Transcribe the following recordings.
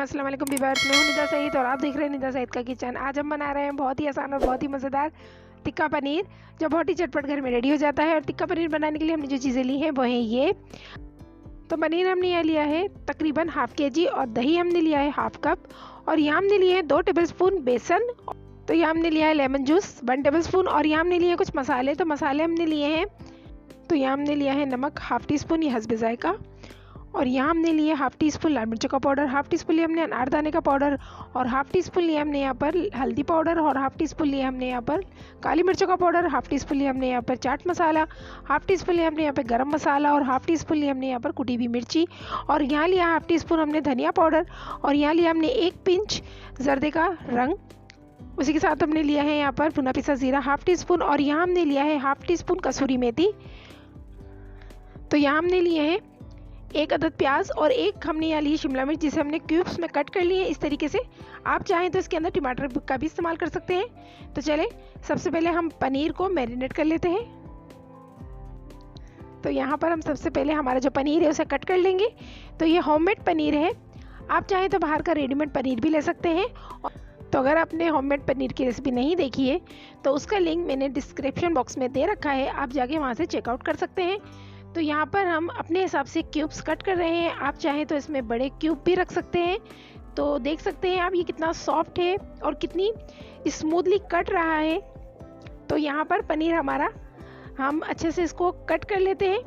अस्सलाम वालेकुम व्यूअर्स, मैं हूं निदा सईद और आप देख रहे हैं निदा सईद का किचन। आज हम बना रहे हैं बहुत ही आसान और बहुत ही मज़ेदार टिक्का पनीर, जो बहुत ही झटपट घर में रेडी हो जाता है। और टिक्का पनीर बनाने के लिए हमने जो चीज़ें ली हैं वो हैं ये। तो पनीर हमने यहाँ लिया है तकरीबन हाफ kg और दही हमने लिया है हाफ कप, और यहाँ हमने लिए हैं 2 टेबलस्पून बेसन। तो यहाँ हमने लिया है लेमन जूस 1 टेबलस्पून, और यहाँ हमने लिए हैं कुछ मसाले। तो मसाले हमने लिए हैं, तो यहाँ हमने लिया है नमक हाफ टी स्पून, ये हस्ब ज़ायक़ा, और यहाँ हमने लिए हाफ टी स्पून लाल मिर्चों का पाउडर, हाफ टी स्पून लिया हमने अनारदाने का पाउडर, और हाफ टी स्पून लिया हमने यहाँ पर हल्दी पाउडर, और हाफ टी स्पून लिया हमने यहाँ पर काली मिर्चों का पाउडर, हाफ टी स्पून लिया हमने यहाँ पर chaat masala, half tea spoon लिया हमने यहाँ पर गरम मसाला, और हाफ टी स्पून लिया हमने यहाँ पर कुटी हुई मिर्ची, और यहाँ लिया हाफ टी स्पून हमने धनिया पाउडर, और यहाँ लिया हमने 1 पिंच जर्दे का रंग। उसी के साथ हमने लिया है यहाँ पर भुना पिसा ज़ीरा हाफ टी स्पून, और यहाँ हमने लिया है हाफ टी स्पून कसूरी मेथी। तो यहाँ हमने लिए हैं 1 अदद प्याज, और 1 हमने यहाँ ली शिमला मिर्च, जिसे हमने क्यूब्स में कट कर लिए हैं इस तरीके से। आप चाहें तो इसके अंदर टमाटर का भी इस्तेमाल कर सकते हैं। तो चलें, सबसे पहले हम पनीर को मैरिनेट कर लेते हैं। तो यहाँ पर हम सबसे पहले हमारा जो पनीर है उसे कट कर लेंगे। तो ये होममेड पनीर है, आप चाहें तो बाहर का रेडीमेड पनीर भी ले सकते हैं। तो अगर आपने होममेड पनीर की रेसिपी नहीं देखी है तो उसका लिंक मैंने डिस्क्रिप्शन बॉक्स में दे रखा है, आप जाके वहाँ से चेकआउट कर सकते हैं। तो यहाँ पर हम अपने हिसाब से क्यूब्स कट कर रहे हैं, आप चाहें तो इसमें बड़े क्यूब भी रख सकते हैं। तो देख सकते हैं आप ये कितना सॉफ्ट है और कितनी स्मूथली कट रहा है। तो यहाँ पर पनीर हमारा, हम अच्छे से इसको कट कर लेते हैं।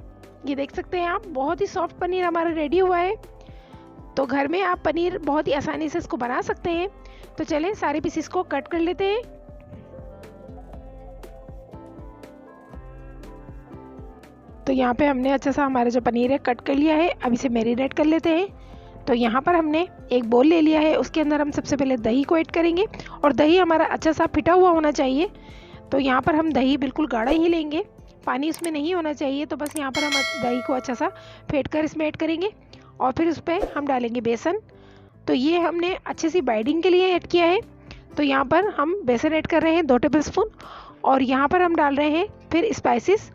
ये देख सकते हैं आप, बहुत ही सॉफ्ट पनीर हमारा रेडी हुआ है। तो घर में आप पनीर बहुत ही आसानी से इसको बना सकते हैं। तो चलें, सारे पीसेस को कट कर लेते हैं। तो यहाँ पे हमने अच्छा सा हमारा जो पनीर है कट कर लिया है। अब इसे मैरिनेट कर लेते हैं। तो यहाँ पर हमने एक बोल ले लिया है, उसके अंदर हम सबसे पहले दही को ऐड करेंगे, और दही हमारा अच्छा सा फिटा हुआ होना चाहिए। तो यहाँ पर हम दही बिल्कुल गाढ़ा ही लेंगे, पानी उसमें नहीं होना चाहिए। तो बस यहाँ पर हम दही को अच्छा सा फेंट कर इसमें ऐड करेंगे, और फिर उस पर हम डालेंगे बेसन। तो ये हमने अच्छे से बाइंडिंग के लिए ऐड किया है। तो यहाँ पर हम बेसन ऐड कर रहे हैं 2 टेबलस्पून, और यहाँ पर हम डाल रहे हैं फिर स्पाइसेस।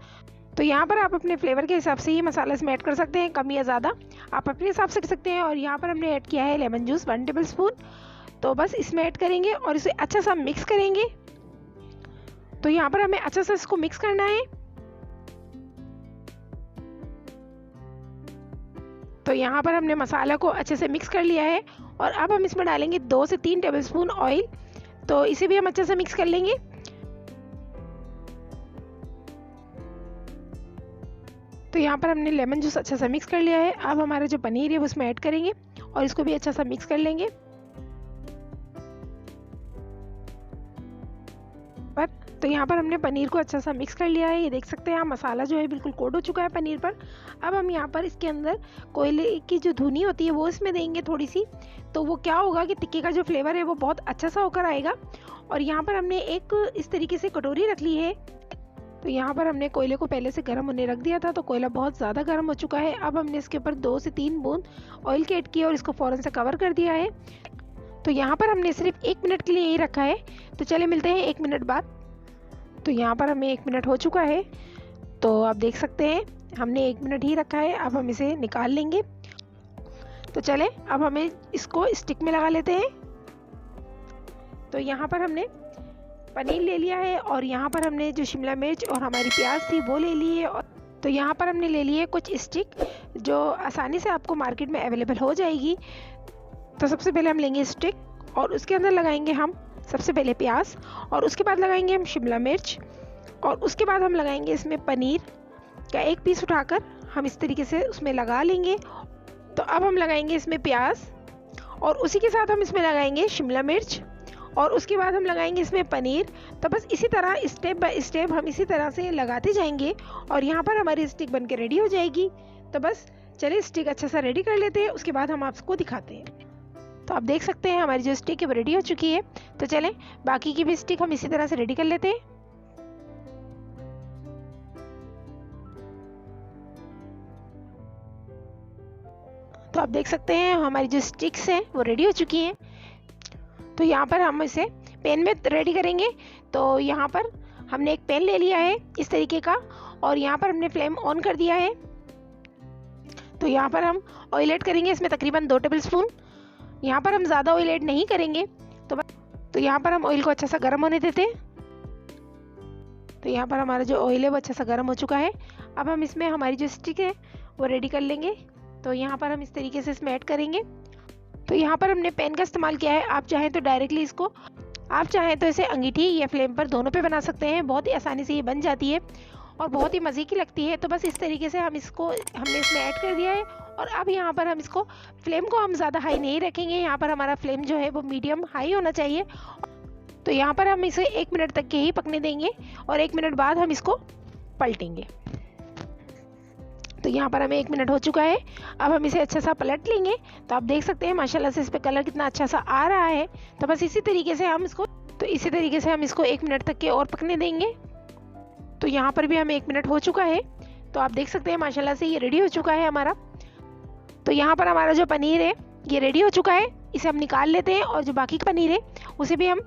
तो यहाँ पर आप अपने फ्लेवर के हिसाब से ही मसाला इसमें ऐड कर सकते हैं, कम या ज़्यादा आप अपने हिसाब से कर सकते हैं। और यहाँ पर हमने ऐड किया है लेमन जूस 1 टेबलस्पून। तो बस इसमें ऐड करेंगे और इसे अच्छा सा मिक्स करेंगे। तो यहाँ पर हमें अच्छा सा इसको मिक्स करना है। तो यहाँ पर हमने मसाला को अच्छे से मिक्स कर लिया है, और अब हम इसमें डालेंगे 2 से 3 टेबलस्पून ऑयल। तो इसे भी हम अच्छे से मिक्स कर लेंगे। तो यहाँ पर हमने लेमन जूस अच्छा सा मिक्स कर लिया है। अब हमारा जो पनीर है वो उसमें ऐड करेंगे, और इसको भी अच्छा सा मिक्स कर लेंगे। तो यहाँ पर हमने पनीर को अच्छा सा मिक्स कर लिया है। ये देख सकते हैं आप, मसाला जो है बिल्कुल कोट हो चुका है पनीर पर। अब हम यहाँ पर इसके अंदर कोयले की जो धुनी होती है वो इसमें देंगे थोड़ी सी। तो वो क्या होगा कि टिक्के का जो फ्लेवर है वो बहुत अच्छा सा होकर आएगा। और यहाँ पर हमने एक इस तरीके से कटोरी रख ली है। तो यहाँ पर हमने कोयले को पहले से गर्म होने रख दिया था, तो कोयला बहुत ज़्यादा गर्म हो चुका है। अब हमने इसके ऊपर 2 से 3 बूंद ऑयल के ऐड किया, और इसको फ़ौरन से कवर कर दिया है। तो यहाँ पर हमने सिर्फ 1 मिनट के लिए ही रखा है। तो चले मिलते हैं 1 मिनट बाद। तो यहाँ पर हमें 1 मिनट हो चुका है। तो आप देख सकते हैं हमने 1 मिनट ही रखा है। अब हम इसे निकाल लेंगे। तो चले, अब हमें इसको स्टिक में लगा लेते हैं। तो यहाँ पर हमने पनीर ले लिया है, और यहाँ पर हमने जो शिमला मिर्च और हमारी प्याज थी वो ले ली है। और तो यहाँ पर हमने ले लिए कुछ स्टिक, जो आसानी से आपको मार्केट में अवेलेबल हो जाएगी। तो सबसे पहले हम लेंगे स्टिक, और उसके अंदर लगाएंगे हम सबसे पहले प्याज, और उसके बाद लगाएंगे हम शिमला मिर्च, और उसके बाद हम लगाएंगे इसमें पनीर का एक पीस उठाकर हम इस तरीके से उसमें लगा लेंगे। तो अब हम लगाएंगे इसमें प्याज, और उसी के साथ हम इसमें लगाएंगे शिमला मिर्च, और उसके बाद हम लगाएंगे इसमें पनीर। तो बस इसी तरह स्टेप बाय स्टेप हम इसी तरह से लगाते जाएंगे और यहाँ पर हमारी स्टिक बनके रेडी हो जाएगी। तो बस चलिए स्टिक अच्छा सा रेडी कर लेते हैं, उसके बाद हम आपको दिखाते हैं। तो आप देख सकते हैं हमारी जो स्टिक है वो रेडी हो चुकी है। तो चलें बाकी की भी स्टिक हम इसी तरह से रेडी कर लेते हैं। तो आप देख सकते हैं हमारी जो स्टिक्स हैं वो रेडी हो चुकी हैं। तो यहाँ पर हम इसे पैन में रेडी करेंगे। तो यहाँ पर हमने एक पैन ले लिया है इस तरीके का, और यहाँ पर हमने फ्लेम ऑन कर दिया है। तो यहाँ पर हम ऑयल ऐड करेंगे इसमें तकरीबन 2 टेबलस्पून। यहाँ पर हम ज़्यादा ऑयल ऐड नहीं करेंगे। तो यहाँ पर हम ऑयल को अच्छा सा गर्म होने देते हैं। तो यहाँ पर हमारा जो ऑयल है वो अच्छा सा गर्म हो चुका है। अब हम इसमें हमारी जो स्टिक है वो रेडी कर लेंगे। तो यहाँ पर हम इस तरीके से इसमें ऐड करेंगे। तो यहाँ पर हमने पेन का इस्तेमाल किया है। आप चाहें तो डायरेक्टली इसको, आप चाहें तो इसे अंगीठी या फ्लेम पर दोनों पे बना सकते हैं। बहुत ही आसानी से ये बन जाती है और बहुत ही मज़े की लगती है। तो बस इस तरीके से हमने इसमें ऐड कर दिया है। और अब यहाँ पर हम इसको, फ्लेम को हम ज़्यादा हाई नहीं रखेंगे। यहाँ पर हमारा फ्लेम जो है वो मीडियम हाई होना चाहिए। तो यहाँ पर हम इसे 1 मिनट तक के ही पकने देंगे और 1 मिनट बाद हम इसको पलटेंगे। तो यहाँ पर हमें 1 मिनट हो चुका है। अब हम इसे अच्छा सा पलट लेंगे। तो आप देख सकते हैं माशाल्लाह से इस पर कलर कितना अच्छा सा आ रहा है। तो बस इसी तरीके से हम इसको 1 मिनट तक के और पकने देंगे। तो यहाँ पर भी हमें 1 मिनट हो चुका है। तो आप देख सकते हैं माशाल्लाह से ये रेडी हो चुका है हमारा। तो यहाँ पर हमारा जो पनीर है ये रेडी हो चुका है। इसे हम निकाल लेते हैं और जो बाकी का पनीर है उसे भी हम,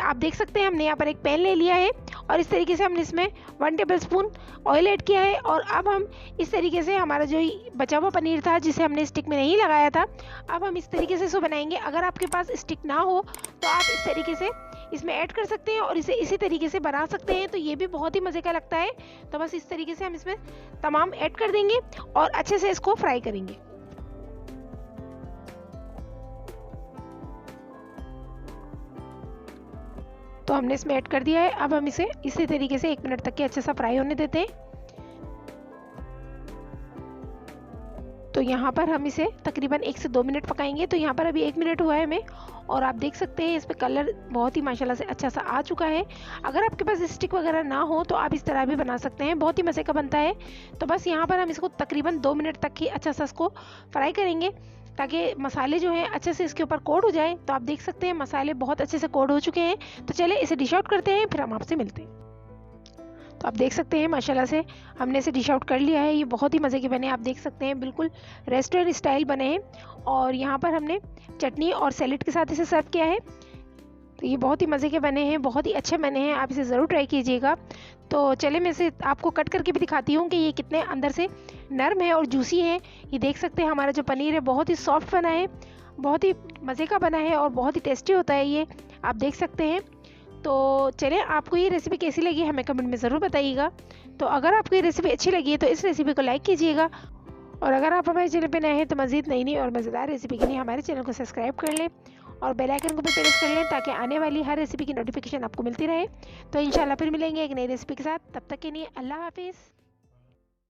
आप देख सकते हैं हमने यहाँ पर एक पैन ले लिया है और इस तरीके से हमने इसमें 1 टेबलस्पून ऑयल ऐड किया है। और अब हम इस तरीके से हमारा जो बचा हुआ पनीर था जिसे हमने स्टिक में नहीं लगाया था, अब हम इस तरीके से इसको बनाएंगे। अगर आपके पास स्टिक ना हो तो आप इस तरीके से इसमें ऐड कर सकते हैं और इसे इसी तरीके से बना सकते हैं। तो ये भी बहुत ही मज़े का लगता है। तो बस इस तरीके से हम इसमें तमाम ऐड कर देंगे और अच्छे से इसको फ्राई करेंगे। तो हमने इसमें ऐड कर दिया है। अब हम इसे इसी तरीके से 1 मिनट तक के अच्छे से फ्राई होने देते हैं। तो यहाँ पर हम इसे तकरीबन 1 से 2 मिनट पकाएंगे। तो यहाँ पर अभी 1 मिनट हुआ है हमें और आप देख सकते हैं इस पर कलर बहुत ही माशाल्लाह से अच्छा सा आ चुका है। अगर आपके पास स्टिक वगैरह ना हो तो आप इस तरह भी बना सकते हैं, बहुत ही मज़े का बनता है। तो बस यहाँ पर हम इसको तकरीबन 2 मिनट तक ही अच्छा सा इसको फ्राई करेंगे ताकि मसाले जो हैं अच्छे से इसके ऊपर कोट हो जाए। तो आप देख सकते हैं मसाले बहुत अच्छे से कोट हो चुके हैं। तो चलिए इसे डिश आउट करते हैं, फिर हम आपसे मिलते हैं। तो आप देख सकते हैं माशाल्लाह से हमने इसे डिश आउट कर लिया है। ये बहुत ही मज़े के बने, आप देख सकते हैं बिल्कुल रेस्टोरेंट स्टाइल बने हैं। और यहाँ पर हमने चटनी और सैलेड के साथ इसे सर्व किया है। तो ये बहुत ही मज़े के बने हैं, बहुत ही अच्छे बने हैं, आप इसे ज़रूर ट्राई कीजिएगा। तो चले मैं इसे आपको कट करके भी दिखाती हूँ कि ये कितने अंदर से नरम है और जूसी है। ये देख सकते हैं हमारा जो पनीर है बहुत ही सॉफ्ट बना है, बहुत ही मज़े का बना है और बहुत ही टेस्टी होता है ये, आप देख सकते हैं। तो चलें आपको ये रेसिपी कैसी लगी हमें कमेंट में ज़रूर बताइएगा। तो अगर आपको ये रेसिपी अच्छी लगी है तो इस रेसिपी को लाइक कीजिएगा और अगर आप हमारे चैनल पे नए हैं तो मज़ीद नई और मज़ेदार रेसिपी के लिए हमारे चैनल को सब्सक्राइब कर लें और बेल आइकन को भी प्रेस कर लें ताकि आने वाली हर रेसिपी की नोटिफिकेशन आपको मिलती रहे। तो इंशाल्लाह फिर मिलेंगे एक नई रेसिपी के साथ, तब तक के लिए अल्लाह हाफिज़।